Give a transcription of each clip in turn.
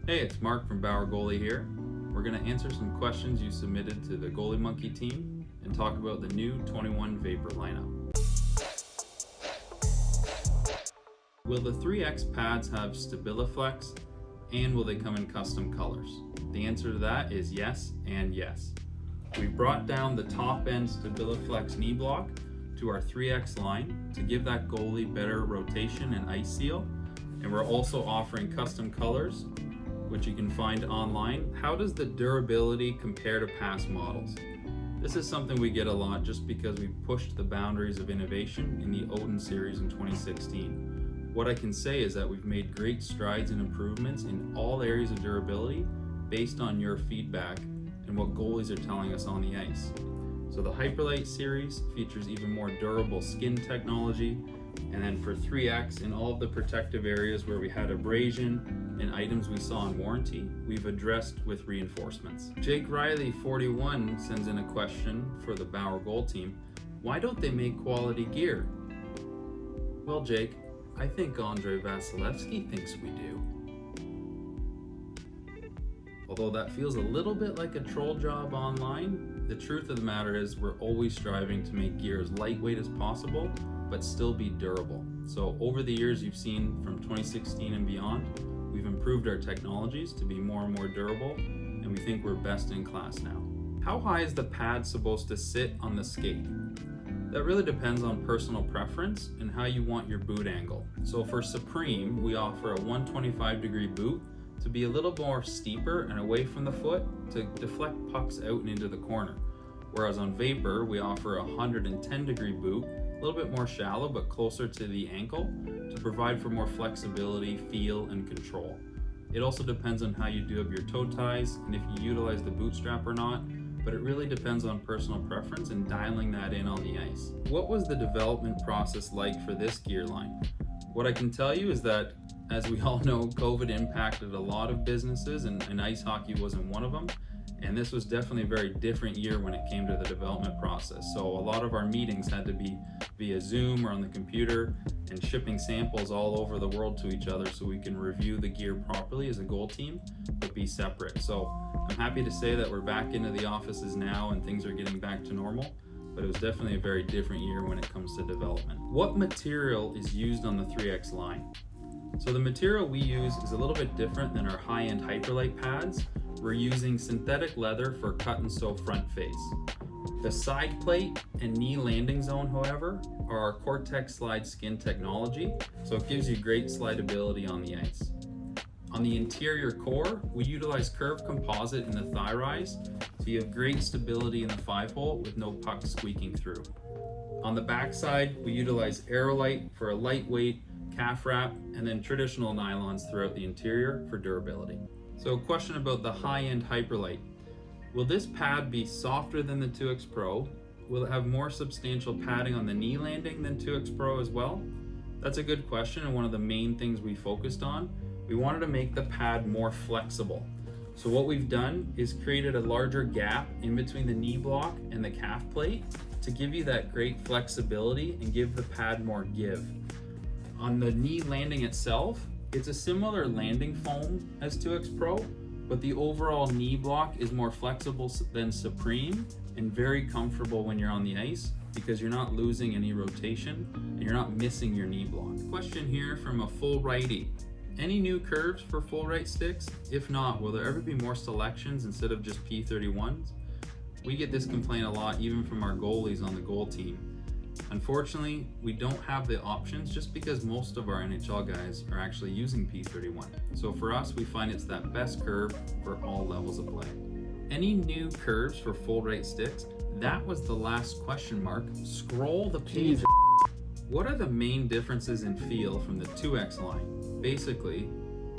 Hey, it's Mark from Bauer Goalie here. We're going to answer some questions you submitted to the Goalie Monkey team and talk about the new 21 Vapor lineup. Will the 3X pads have StabiliFlex, and will they come in custom colors? The answer to that is yes and yes. We brought down the top end StabiliFlex knee block to our 3X line to give that goalie better rotation and ice seal, and we're also offering custom colors, which you can find online. How does the durability compare to past models? This is something we get a lot just because we pushed the boundaries of innovation in the Odin series in 2016. What I can say is that we've made great strides and improvements in all areas of durability based on your feedback and what goalies are telling us on the ice. So the Hyperlite series features even more durable skin technology, and then for 3X, in all of the protective areas where we had abrasion and items we saw in warranty, we've addressed with reinforcements. Jake Riley 41 sends in a question for the Bauer Goal team. Why don't they make quality gear? Well, Jake, I think Andrei Vasilevsky thinks we do. Although that feels a little bit like a troll job online, the truth of the matter is we're always striving to make gear as lightweight as possible, but still be durable. So over the years you've seen from 2016 and beyond, we've improved our technologies to be more and more durable, and we think we're best in class now. How high is the pad supposed to sit on the skate? That really depends on personal preference and how you want your boot angle. So for Supreme, we offer a 125-degree boot to be a little more steeper and away from the foot to deflect pucks out and into the corner. Whereas on Vapor, we offer a 110-degree boot, a little bit more shallow but closer to the ankle to provide for more flexibility, feel, and control. It also depends on how you do up your toe ties and if you utilize the bootstrap or not, but it really depends on personal preference and dialing that in on the ice. What was the development process like for this gear line? What I can tell you is that, as we all know, COVID impacted a lot of businesses and ice hockey wasn't one of them. And this was definitely a very different year when it came to the development process. So a lot of our meetings had to be via Zoom or on the computer and shipping samples all over the world to each other so we can review the gear properly as a goal team, but be separate. So I'm happy to say that we're back into the offices now and things are getting back to normal, but it was definitely a very different year when it comes to development. What material is used on the 3X line? So the material we use is a little bit different than our high-end Hyperlite pads. We're using synthetic leather for cut and sew front face. The side plate and knee landing zone, however, are our Cortex slide skin technology, so it gives you great slidability on the ice. On the interior core, we utilize curved composite in the thigh rise, so you have great stability in the 5-hole with no puck squeaking through. On the backside, we utilize Aerolite for a lightweight calf wrap, and then traditional nylons throughout the interior for durability. So a question about the high-end Hyperlite. Will this pad be softer than the 2X Pro? Will it have more substantial padding on the knee landing than 2X Pro as well? That's a good question and one of the main things we focused on. We wanted to make the pad more flexible. So what we've done is created a larger gap in between the knee block and the calf plate to give you that great flexibility and give the pad more give. On the knee landing itself, it's a similar landing foam as 2X Pro, but the overall knee block is more flexible than Supreme and very comfortable when you're on the ice because you're not losing any rotation and you're not missing your knee block. Question here from a full righty. Any new curves for full right sticks? If not, will there ever be more selections instead of just P31s? We get this complaint a lot even from our goalies on the goal team. Unfortunately, we don't have the options just because most of our NHL guys are actually using P31. So for us, we find it's that best curve for all levels of play. Any new curves for full right sticks? That was the last question mark. Scroll the page. What are the main differences in feel from the 2X line? Basically,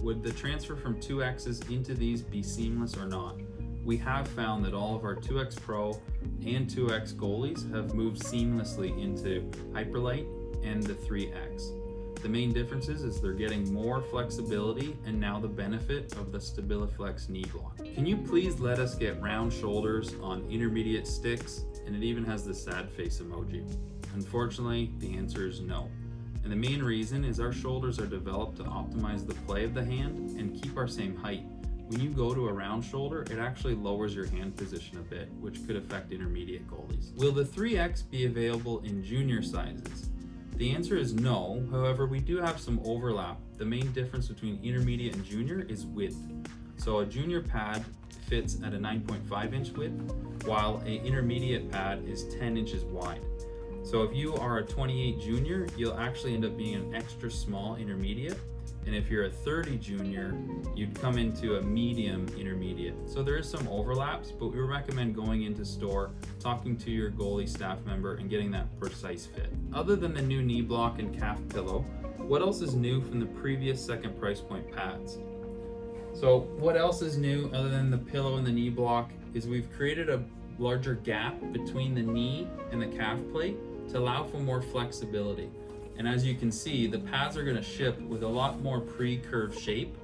would the transfer from 2Xs into these be seamless or not? We have found that all of our 2X Pro and 2X goalies have moved seamlessly into Hyperlite and the 3X. The main differences is they're getting more flexibility and now the benefit of the StabiliFlex knee block. Can you please let us get round shoulders on intermediate sticks? And it even has the sad face emoji. Unfortunately, the answer is no. And the main reason is our shoulders are developed to optimize the play of the hand and keep our same height. when you go to a round shoulder, it actually lowers your hand position a bit, which could affect intermediate goalies. Will the 3X be available in junior sizes? The answer is no. However, we do have some overlap. The main difference between intermediate and junior is width. So a junior pad fits at a 9.5 inch width, while an intermediate pad is 10 inches wide. So if you are a 28 junior, you'll actually end up being an extra small intermediate. And if you're a 30 junior, you'd come into a medium intermediate. So there is some overlaps, but we recommend going into store, talking to your goalie staff member, and getting that precise fit. Other than the new knee block and calf pillow, what else is new from the previous second price point pads? So what else is new other than the pillow and the knee block is we've created a larger gap between the knee and the calf plate to allow for more flexibility. And as you can see, the pads are going to ship with a lot more pre-curved shape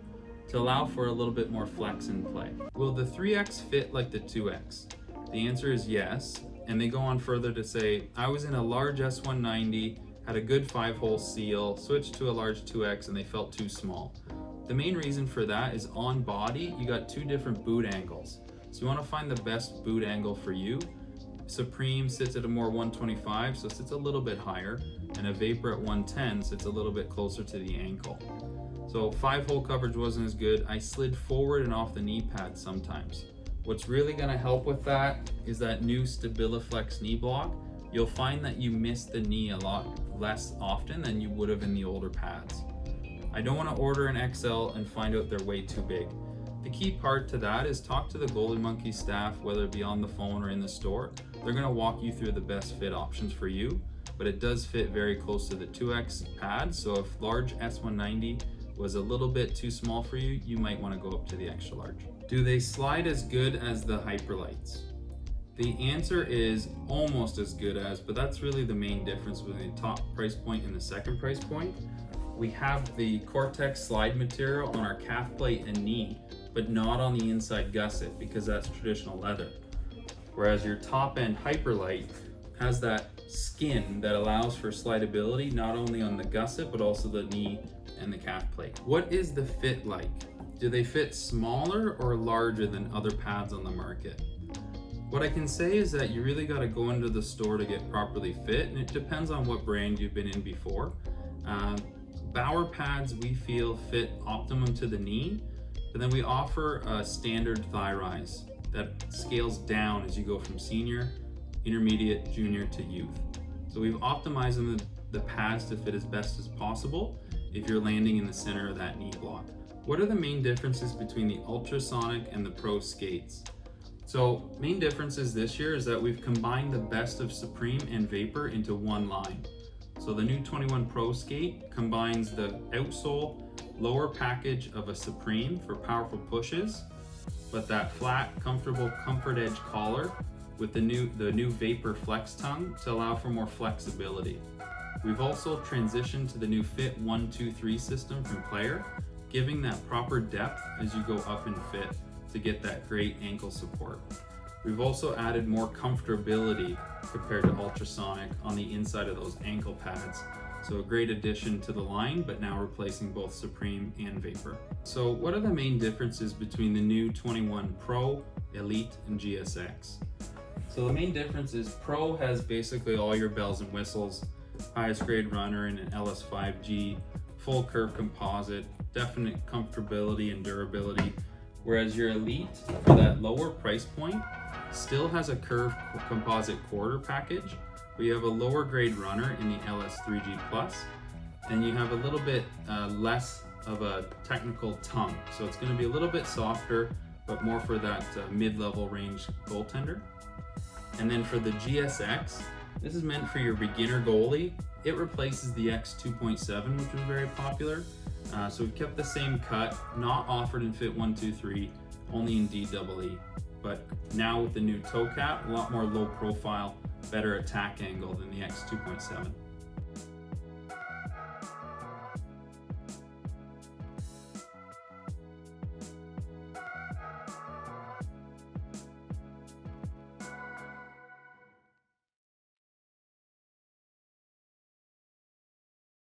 to allow for a little bit more flex in play. Will the 3X fit like the 2X? The answer is yes. And they go on further to say, I was in a large S190, had a good 5-hole seal, switched to a large 2X, and they felt too small. The main reason for that is on body, you got 2 different boot angles. So you want to find the best boot angle for you. Supreme sits at a more 125, so it sits a little bit higher, and a Vapor at 110 sits a little bit closer to the ankle. So 5-hole coverage wasn't as good. I slid forward and off the knee pad sometimes. What's really going to help with that is that new StabiliFlex knee block. You'll find that you miss the knee a lot less often than you would have in the older pads. I don't want to order an XL and find out they're way too big. The key part to that is talk to the Goalie Monkey staff, whether it be on the phone or in the store. They're going to walk you through the best fit options for you, but it does fit very close to the 2X pad. So if large S190 was a little bit too small for you, you might want to go up to the extra large. Do they slide as good as the Hyperlites? The answer is almost as good as, but that's really the main difference between the top price point and the second price point. We have the Cortex slide material on our calf plate and knee, but not on the inside gusset because that's traditional leather. Whereas your top end Hyperlite has that skin that allows for slidability not only on the gusset but also the knee and the calf plate. What is the fit like? Do they fit smaller or larger than other pads on the market? What I can say is that you really got to go into the store to get properly fit, and it depends on what brand you've been in before. Bauer pads we feel fit optimum to the knee, but then we offer a standard thigh rise that scales down as you go from senior, intermediate, junior to youth. So we've optimized the pads to fit as best as possible if you're landing in the center of that knee block. What are the main differences between the Ultrasonic and the Pro skates? So main differences this year is that we've combined the best of Supreme and Vapor into one line. So the new 21 Pro skate combines the outsole lower package of a Supreme for powerful pushes, but that flat, comfortable comfort edge collar with the new Vapor Flex tongue to allow for more flexibility. We've also transitioned to the new Fit 1-2-3 system from Player, giving that proper depth as you go up in fit to get that great ankle support. We've also added more comfortability compared to Ultrasonic on the inside of those ankle pads. So a great addition to the line, but now replacing both Supreme and Vapor. So what are the main differences between the new 21 Pro, Elite, and GSX? So the main difference is Pro has basically all your bells and whistles, highest grade runner in an LS5G, full curve composite, definite comfortability and durability, whereas your Elite, for that lower price point, still has a curved composite quarter package, but you have a lower grade runner in the LS3G Plus, and you have a little bit less of a technical tongue. So it's going to be a little bit softer, but more for that mid-level range goaltender. And then for the GSX, this is meant for your beginner goalie. It replaces the X2.7, which was very popular. So we've kept the same cut, not offered in Fit 1-2-3, only in DEE. But now with the new toe cap, a lot more low profile, better attack angle than the X2.7.